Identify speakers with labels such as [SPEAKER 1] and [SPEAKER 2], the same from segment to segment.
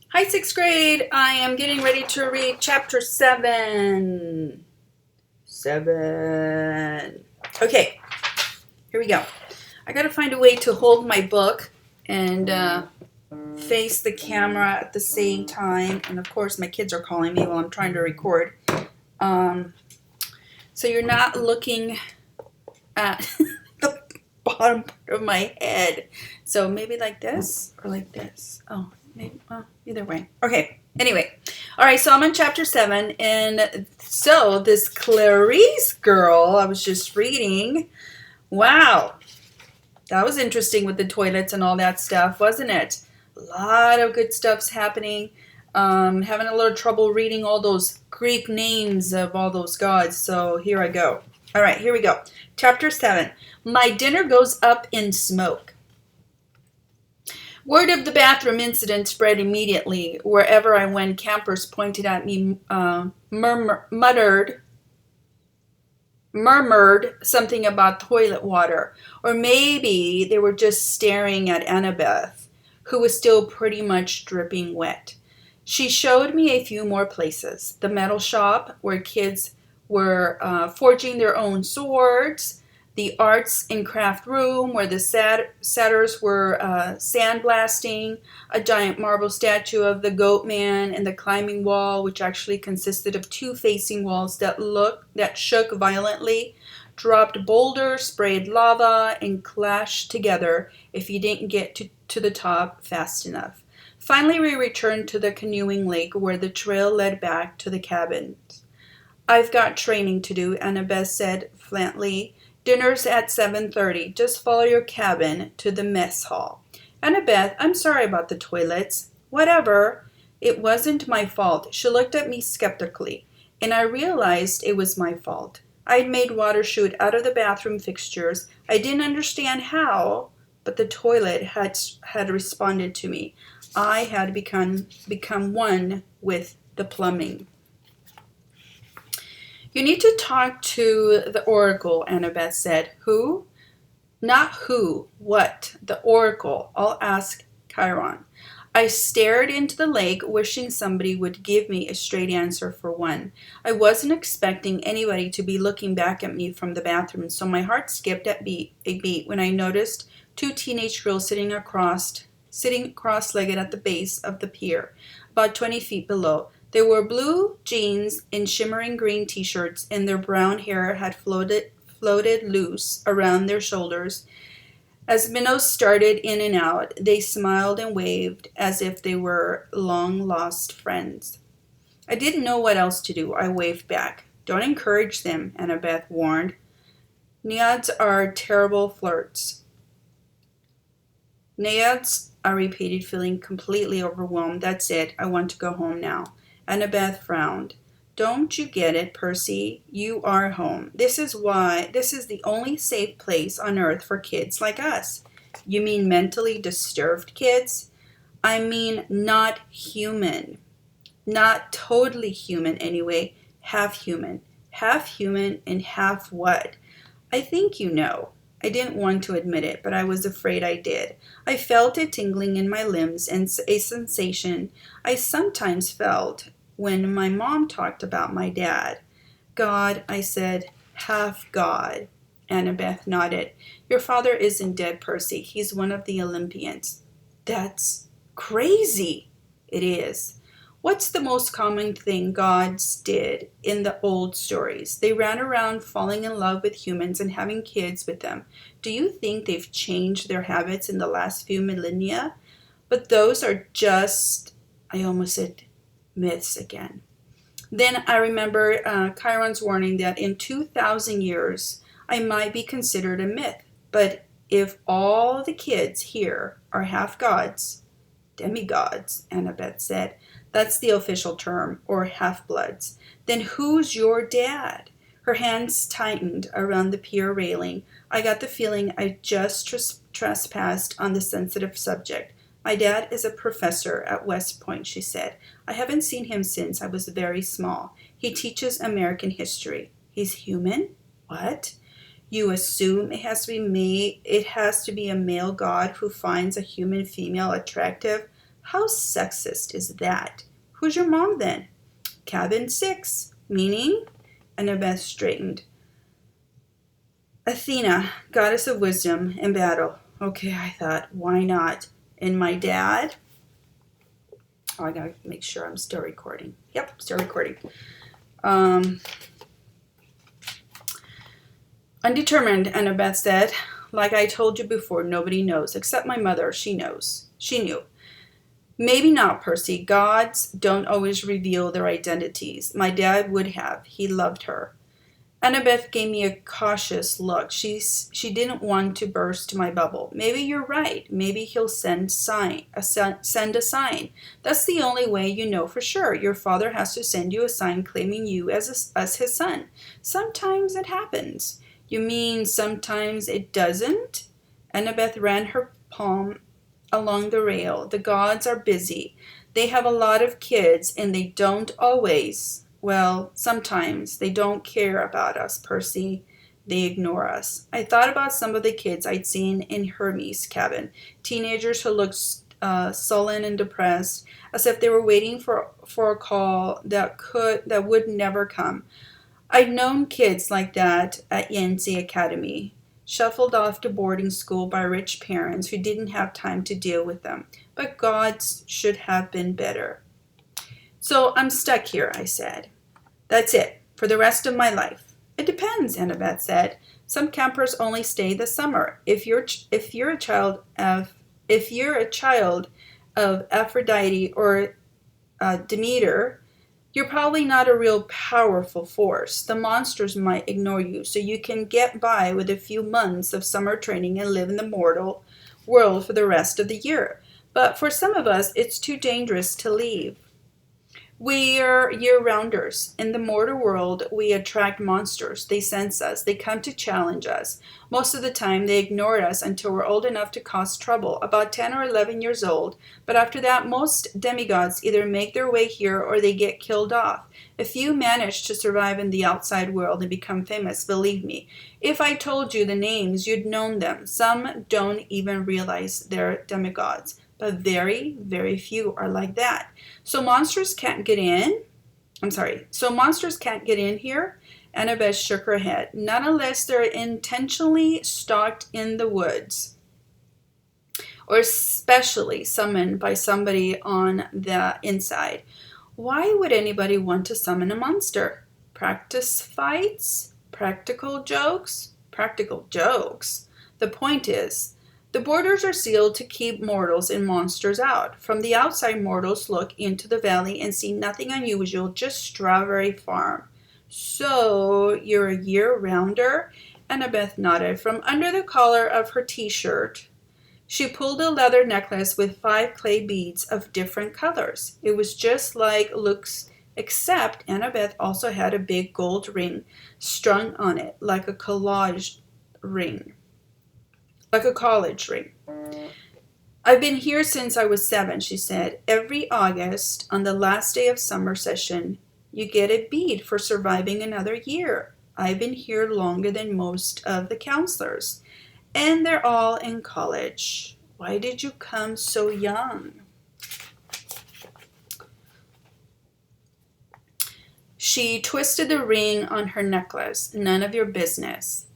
[SPEAKER 1] Hi, sixth grade. I am getting ready to read chapter 7. 7. Okay, here we go. I gotta find a way to hold my book and face the camera at the same time. And of course, my kids are calling me while I'm trying to record. Um, so you're not looking at the bottom part of my head. So maybe like this or like this. Oh, maybe, well, either way. Okay, anyway. All right, so I'm on chapter 7. And so this Clarice girl I was just reading, wow, that was interesting with the toilets and all that stuff, wasn't it? A lot of good stuff's happening. Having a little trouble reading all those Greek names of all those gods. So here I go. All right, here we go. Chapter 7. My dinner goes up in smoke. Word of the bathroom incident spread immediately. Wherever I went, campers pointed at me, murmured something about toilet water. Or maybe they were just staring at Annabeth, who was still pretty much dripping wet. She showed me a few more places. The metal shop, where kids were forging their own swords. The arts and craft room, where the setters were sandblasting. A giant marble statue of the goat man, and the climbing wall, which actually consisted of two facing walls that shook violently, dropped boulders, sprayed lava, and clashed together if you didn't get to the top fast enough. Finally, we returned to the canoeing lake where the trail led back to the cabins. I've got training to do, Annabeth said flatly. Dinner's at 7:30. Just follow your cabin to the mess hall. Annabeth, I'm sorry about the toilets. Whatever. It wasn't my fault. She looked at me skeptically, and I realized it was my fault. I'd made water shoot out of the bathroom fixtures. I didn't understand how, but the toilet had responded to me. I had become one with the plumbing. You need to talk to the oracle, Annabeth said. Who? Not who, what? The oracle. I'll ask Chiron. I stared into the lake, wishing somebody would give me a straight answer for one. I wasn't expecting anybody to be looking back at me from the bathroom, so my heart skipped a beat when I noticed two teenage girls sitting cross-legged at the base of the pier, about 20 feet below. They wore blue jeans and shimmering green t-shirts, and their brown hair had floated loose around their shoulders. As minnows started in and out, they smiled and waved as if they were long-lost friends. I didn't know what else to do. I waved back. Don't encourage them, Annabeth warned. Naiads are terrible flirts. Naiads, I repeated, feeling completely overwhelmed. That's it. I want to go home now. Annabeth frowned. Don't you get it, Percy? You are home. This is the only safe place on earth for kids like us. You mean mentally disturbed kids? I mean not human. Not totally human anyway. Half human. Half human and half what? I think you know. I didn't want to admit it, but I was afraid I did. I felt a tingling in my limbs and a sensation I sometimes felt when my mom talked about my dad. God, I said, half God. Annabeth nodded. Your father isn't dead, Percy. He's one of the Olympians. That's crazy. It is. What's the most common thing gods did in the old stories? They ran around falling in love with humans and having kids with them. Do you think they've changed their habits in the last few millennia? But those are just, I almost said myths again. Then I remember Chiron's warning that in 2,000 years I might be considered a myth. But if all the kids here are half gods, demigods, Annabeth said, that's the official term, or half-bloods, then who's your dad? Her hands tightened around the pier railing. I got the feeling I just trespassed on the sensitive subject. My dad is a professor at West Point, she said. I haven't seen him since I was very small. He teaches American history. He's human? What? You assume it has to be a male god who finds a human female attractive? How sexist is that? Who's your mom then? Cabin 6, meaning? Annabeth straightened. Athena, goddess of wisdom and battle. Okay, I thought, why not? And my dad? Oh, I gotta make sure I'm still recording. Yep, still recording. Undetermined, Annabeth said. Like I told you before, nobody knows, except my mother. She knows. She knew. Maybe not, Percy. Gods don't always reveal their identities. My dad would have. He loved her. Annabeth gave me a cautious look. She didn't want to burst my bubble. Maybe you're right. Maybe he'll send a sign. That's the only way you know for sure. Your father has to send you a sign claiming you as his son. Sometimes it happens. You mean sometimes it doesn't? Annabeth ran her palm along the rail. The gods are busy. They have a lot of kids, and they don't always, well, sometimes they don't care about us, Percy. They ignore us. I thought about some of the kids I'd seen in Hermes' cabin, teenagers who looked sullen and depressed, as if they were waiting for a call that would never come. I'd known kids like that at Yanzi Academy, shuffled off to boarding school by rich parents who didn't have time to deal with them. But gods should have been better. So I'm stuck here, I said. That's it, for the rest of my life. It depends, Annabeth said. Some campers only stay the summer. If you're a child of Aphrodite or Demeter, you're probably not a real powerful force. The monsters might ignore you, so you can get by with a few months of summer training and live in the mortal world for the rest of the year. But for some of us, it's too dangerous to leave. We're year-rounders. In the mortal world, we attract monsters. They sense us. They come to challenge us. Most of the time, they ignore us until we're old enough to cause trouble, about 10 or 11 years old. But after that, most demigods either make their way here or they get killed off. A few manage to survive in the outside world and become famous, believe me. If I told you the names, you'd known them. Some don't even realize they're demigods. But very, very few are like that. So monsters can't get in here? Annabeth shook her head. Not unless they're intentionally stalked in the woods. Or specially summoned by somebody on the inside. Why would anybody want to summon a monster? Practice fights? Practical jokes? Practical jokes. The point is, the borders are sealed to keep mortals and monsters out. From the outside, mortals look into the valley and see nothing unusual, just Strawberry Farm. So, you're a year-rounder? Annabeth nodded. From under the collar of her t-shirt, she pulled a leather necklace with 5 clay beads of different colors. It was just like Luke's, except Annabeth also had a big gold ring strung on it, like a college ring. I've been here since I was 7, she said. Every August, on the last day of summer session, you get a bead for surviving another year. I've been here longer than most of the counselors, and they're all in college. Why did you come so young? She twisted the ring on her necklace. None of your business.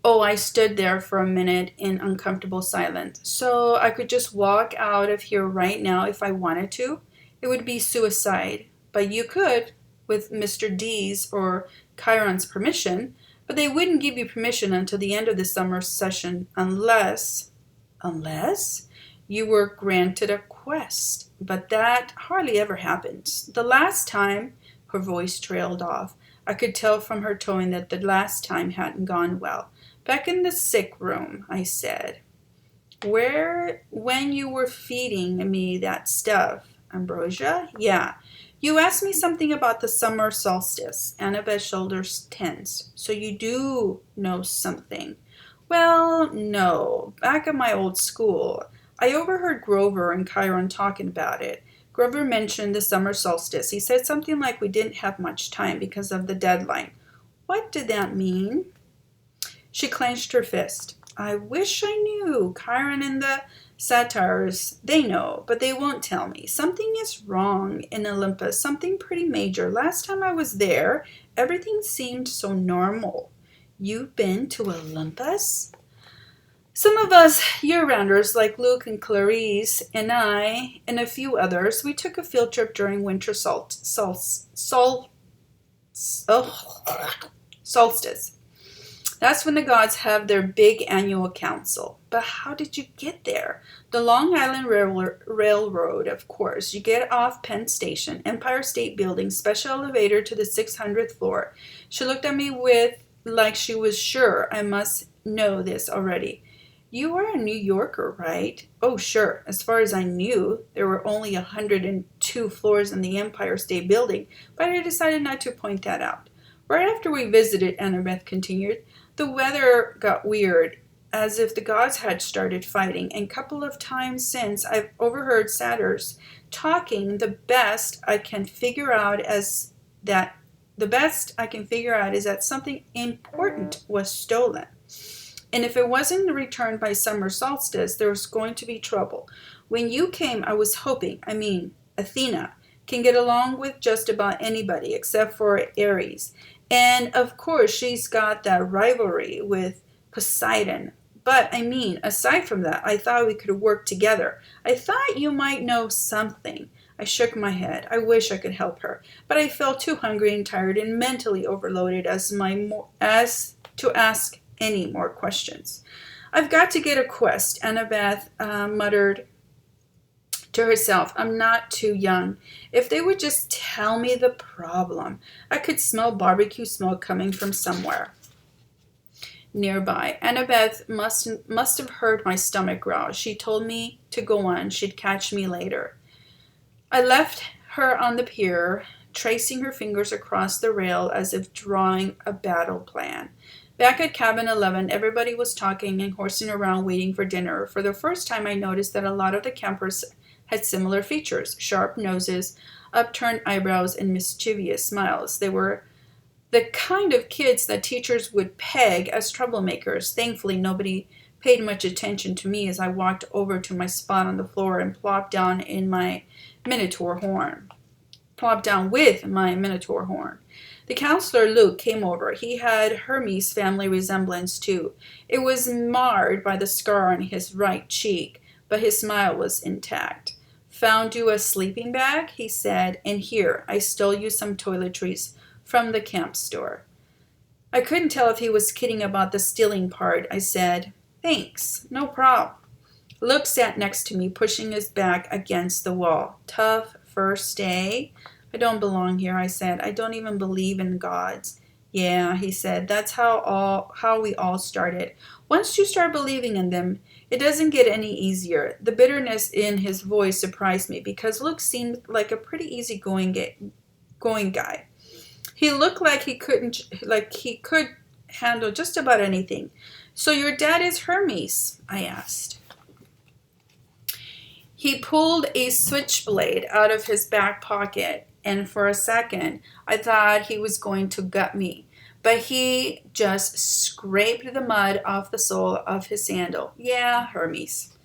[SPEAKER 1] Oh, I stood there for a minute in uncomfortable silence. So I could just walk out of here right now if I wanted to? It would be suicide. But you could, with Mr. D's or Chiron's permission. But they wouldn't give you permission until the end of the summer session unless you were granted a quest. But that hardly ever happens. The last time, her voice trailed off. I could tell from her tone that the last time hadn't gone well. Back in the sick room, I said. When you were feeding me that stuff, ambrosia? Yeah. You asked me something about the summer solstice. Annabeth's shoulders tensed. So you do know something. Well, no. Back at my old school, I overheard Grover and Chiron talking about it. Grover mentioned the summer solstice. He said something like we didn't have much time because of the deadline. What did that mean? She clenched her fist. I wish I knew. Chiron and the Satires, they know, but they won't tell me. Something is wrong in Olympus, something pretty major. Last time I was there, everything seemed so normal. You've been to Olympus? Some of us year-rounders, like Luke and Clarice and I and a few others, we took a field trip during winter solstice. That's when the gods have their big annual council. But how did you get there? The Long Island Railroad, of course. You get off Penn Station, Empire State Building, special elevator to the 600th floor. She looked at me like she was sure I must know this already. You are a New Yorker, right? Oh, sure. As far as I knew, there were only 102 floors in the Empire State Building, but I decided not to point that out. Right after we visited, Annabeth continued, the weather got weird, as if the gods had started fighting, and a couple of times since I've overheard satyrs talking. The best I can figure out is that something important was stolen. And if it wasn't returned by summer solstice, there was going to be trouble. When you came, I was hoping, Athena can get along with just about anybody except for Ares. And of course, she's got that rivalry with Poseidon. But aside from that, I thought we could work together. I thought you might know something. I shook my head. I wish I could help her, but I felt too hungry and tired and mentally overloaded as to ask any more questions. I've got to get a quest, Annabeth muttered to herself. I'm not too young. If they would just tell me the problem. I could smell barbecue smoke coming from somewhere nearby. Annabeth must have heard my stomach growl. She told me to go on. She'd catch me later. I left her on the pier, tracing her fingers across the rail as if drawing a battle plan. Back at Cabin 11, everybody was talking and horsing around waiting for dinner. For the first time, I noticed that a lot of the campers had similar features: sharp noses, upturned eyebrows, and mischievous smiles. They were the kind of kids that teachers would peg as troublemakers. Thankfully, nobody paid much attention to me as I walked over to my spot on the floor and plopped down with my Minotaur horn. The counselor, Luke, came over. He had Hermes' family resemblance, too. It was marred by the scar on his right cheek, but his smile was intact. Found you a sleeping bag, he said, and here, I stole you some toiletries from the camp store. I couldn't tell if he was kidding about the stealing part. I said, thanks, no problem. Luke sat next to me, pushing his back against the wall. Tough first day? I don't belong here, I said. I don't even believe in gods. Yeah, he said, that's how we all started. Once you start believing in them, it doesn't get any easier. The bitterness in his voice surprised me because Luke seemed like a pretty easygoing guy. He looked like he could handle just about anything. So your dad is Hermes? I asked. He pulled a switchblade out of his back pocket, and for a second, I thought he was going to gut me. But he just scraped the mud off the sole of his sandal. Yeah, Hermes.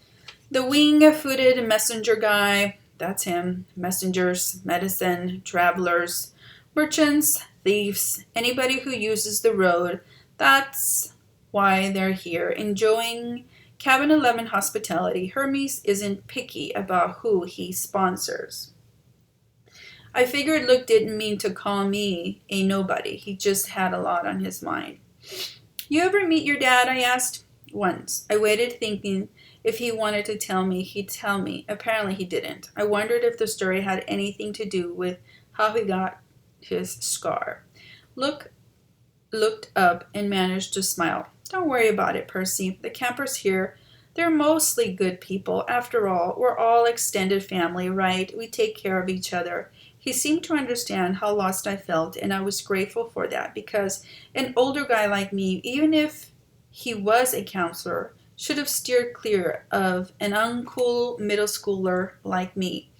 [SPEAKER 1] The wing-footed messenger guy, that's him. Messengers, medicine, travelers, merchants, thieves, anybody who uses the road. That's why they're here, enjoying Cabin 11 hospitality. Hermes isn't picky about who he sponsors. I figured Luke didn't mean to call me a nobody. He just had a lot on his mind. You ever meet your dad? I asked. Once. I waited thinking if he wanted to tell me, he'd tell me. Apparently he didn't. I wondered if the story had anything to do with how he got his scar. Luke looked up and managed to smile. Don't worry about it, Percy. The campers here, they're mostly good people. After all, we're all extended family, right? We take care of each other. He seemed to understand how lost I felt, and I was grateful for that, because an older guy like me, even if he was a counselor, should have steered clear of an uncool middle schooler like me.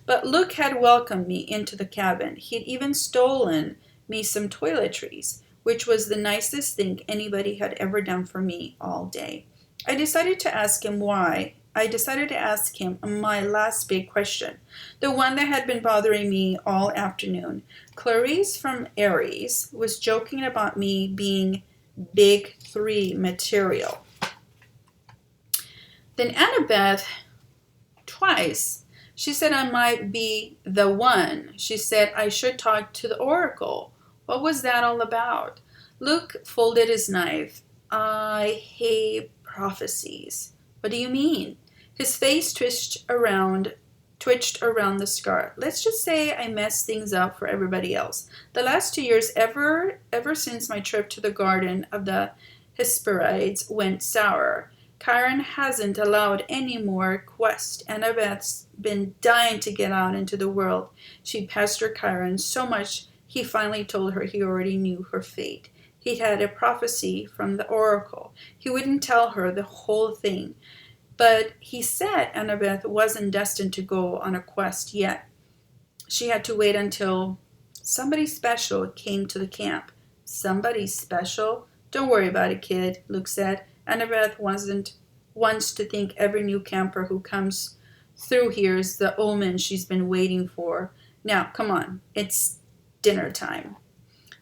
[SPEAKER 1] But Luke had welcomed me into the cabin. He'd even stolen me some toiletries, which was the nicest thing anybody had ever done for me all day. I decided to ask him why I decided to ask him my last big question, the one that had been bothering me all afternoon. Clarice from Aries was joking about me being big three material. Then Annabeth, twice, she said I might be the one. She said I should talk to the oracle. What was that all about? Luke folded his knife. I hate prophecies. What do you mean? His face twitched around the scar. Let's just say I messed things up for everybody else. The last 2 years, ever since my trip to the Garden of the Hesperides went sour. Chiron hasn't allowed any more quest. Annabeth's been dying to get out into the world. She pestered Chiron so much he finally told her he already knew her fate. He'd had a prophecy from the oracle. He wouldn't tell her the whole thing. But he said Annabeth wasn't destined to go on a quest yet. She had to wait until somebody special came to the camp. Somebody special? Don't worry about it, kid, Luke said. Annabeth wants to think every new camper who comes through here is the omen she's been waiting for. Now, come on, it's dinner time.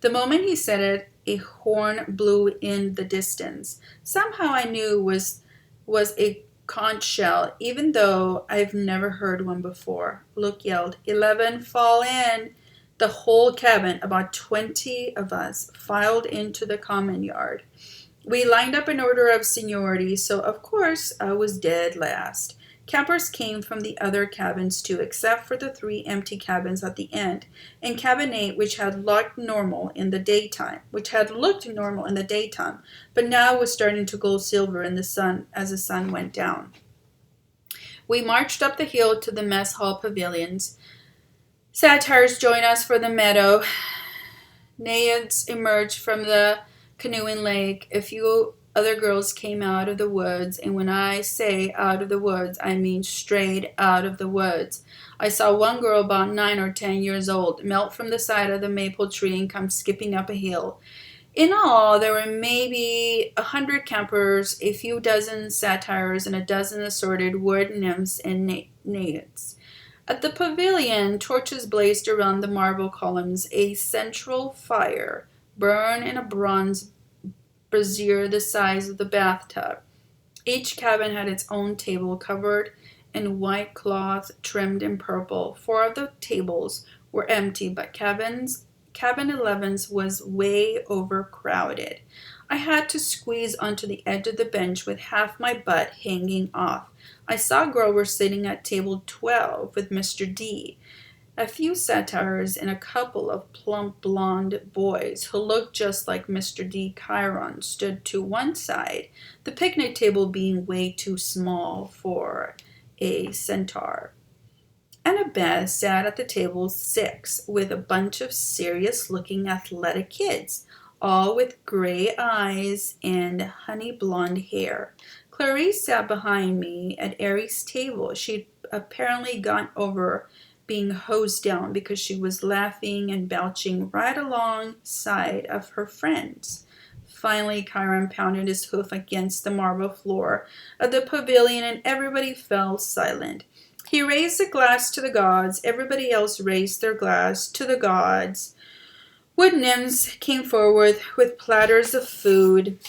[SPEAKER 1] The moment he said it, a horn blew in the distance. Somehow I knew it was a conch shell, even though I've never heard one before. Luke yelled, 11, fall in! The whole cabin, about 20 of us, filed into the common yard. We lined up in order of seniority, so of course I was dead last. Campers came from the other cabins too, except for the 3 empty cabins at the end, and cabin 8, which had looked normal in the daytime, but now was starting to glow silver in the sun as the sun went down. We marched up the hill to the mess hall pavilions. Satyrs joined us for the meadow. Naiads emerged from the canoeing lake. A few other girls came out of the woods, and when I say out of the woods, I mean straight out of the woods. I saw one girl about 9 or 10 years old melt from the side of the maple tree and come skipping up a hill. In all, there were maybe 100 campers, a few dozen satyrs, and a dozen assorted wood nymphs and naiads. At the pavilion, torches blazed around the marble columns. A central fire burned in a bronze brazier the size of the bathtub. Each cabin had its own table covered in white cloth trimmed in purple. 4 of the tables were empty, but cabin 11's was way overcrowded. I had to squeeze onto the edge of the bench with half my butt hanging off. I saw Grover sitting at table 12 with Mr. D. A few satyrs and a couple of plump blonde boys who looked just like Mr. D. Chiron stood to one side, the picnic table being way too small for a centaur. Annabeth sat at the table 6 with a bunch of serious-looking athletic kids, all with gray eyes and honey blonde hair. Clarice sat behind me at Aries' table. She'd apparently gone over being hosed down because she was laughing and belching right alongside of her friends. Finally, Chiron pounded his hoof against the marble floor of the pavilion and everybody fell silent. He raised a glass to the gods. Everybody else raised their glass to the gods. Wood nymphs came forward with platters of food.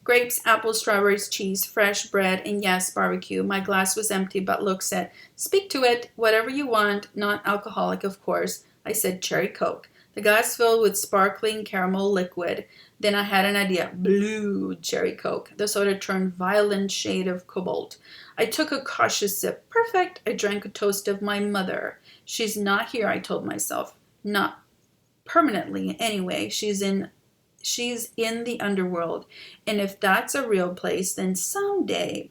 [SPEAKER 1] Grapes, apples, strawberries, cheese, fresh bread, and yes, barbecue. My glass was empty, but Luke said, speak to it, whatever you want, not alcoholic, of course. I said cherry Coke. The glass filled with sparkling caramel liquid. Then I had an idea. Blue cherry Coke. The soda turned violent shade of cobalt. I took a cautious sip. Perfect. I drank a toast of my mother. She's not here, I told myself. Not permanently, anyway. She's in the underworld, and if that's a real place, then someday.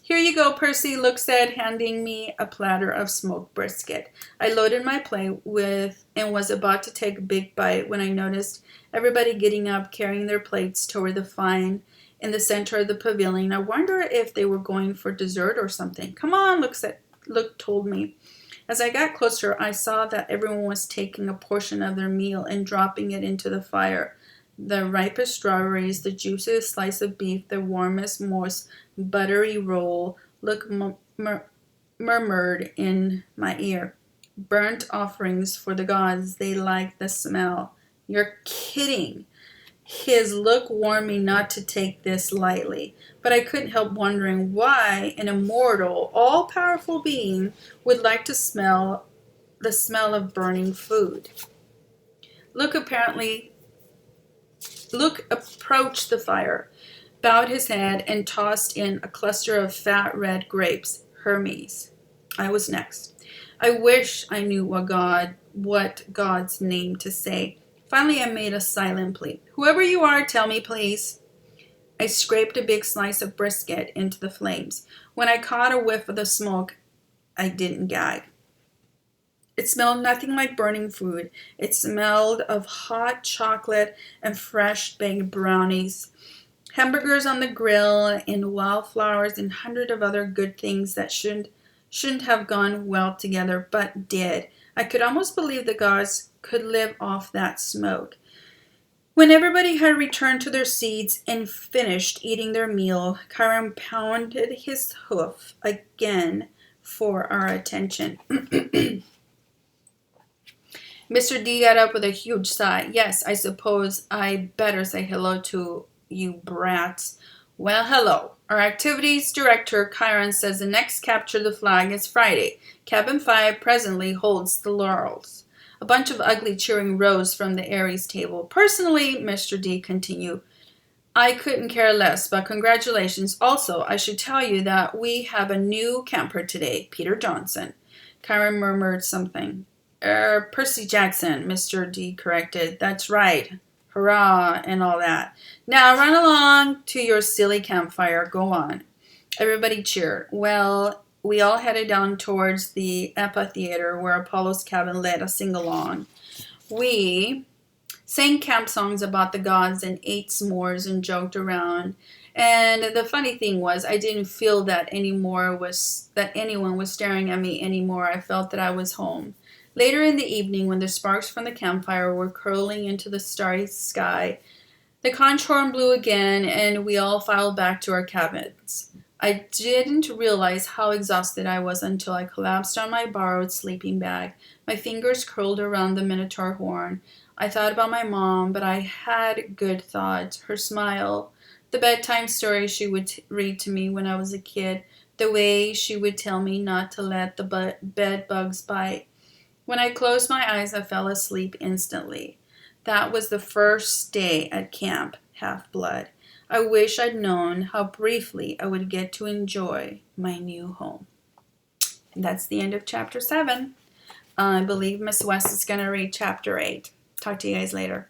[SPEAKER 1] Here you go, Percy, Luke said, handing me a platter of smoked brisket. I loaded my plate and was about to take a big bite when I noticed everybody getting up, carrying their plates toward the fire in the center of the pavilion. I wonder if they were going for dessert or something. Come on, Luke told me. As I got closer, I saw that everyone was taking a portion of their meal and dropping it into the fire. the ripest strawberries, the juiciest slice of beef, the warmest, most buttery roll murmured in my ear. Burnt offerings for the gods, they like the smell. You're kidding. His look warned me not to take this lightly, but I couldn't help wondering why an immortal, all-powerful being would like to smell the smell of burning food. Luke approached the fire, bowed his head, and tossed in a cluster of fat red grapes. Hermes. I was next. I wish I knew what God's name to say. Finally, I made a silent plea. Whoever you are, tell me, please. I scraped a big slice of brisket into the flames. When I caught a whiff of the smoke, I didn't gag. It smelled nothing like burning food. It smelled of hot chocolate and fresh baked brownies, hamburgers on the grill, and wildflowers and hundreds of other good things that shouldn't have gone well together, but did. I could almost believe the gods could live off that smoke. When everybody had returned to their seats and finished eating their meal, Chiron pounded his hoof again for our attention. Mr. D got up with a huge sigh. Yes, I suppose I better say hello to you brats. Well, hello. Our activities director, Chiron, says the next capture the flag is Friday. Cabin 5 presently holds the laurels. A bunch of ugly cheering rose from the Ares table. Personally, Mr. D continued, I couldn't care less, but congratulations. Also, I should tell you that we have a new camper today, Peter Johnson. Chiron murmured something. Percy Jackson, Mr. D corrected. That's right. Hurrah, and all that. Now run along to your silly campfire. Go on. Everybody cheered. Well, we all headed down towards the amphitheater where Apollo's cabin led a sing-along. We sang camp songs about the gods and ate s'mores and joked around. And the funny thing was, I didn't feel that anyone was staring at me anymore. I felt that I was home. Later in the evening, when the sparks from the campfire were curling into the starry sky, the conch horn blew again, and we all filed back to our cabins. I didn't realize how exhausted I was until I collapsed on my borrowed sleeping bag. My fingers curled around the minotaur horn. I thought about my mom, but I had good thoughts. Her smile, the bedtime story she would read to me when I was a kid, the way she would tell me not to let the bed bugs bite. When I closed my eyes, I fell asleep instantly. That was the first day at Camp Half-Blood. I wish I'd known how briefly I would get to enjoy my new home. And that's the end of Chapter 7. I believe Miss West is going to read Chapter 8. Talk to you guys later.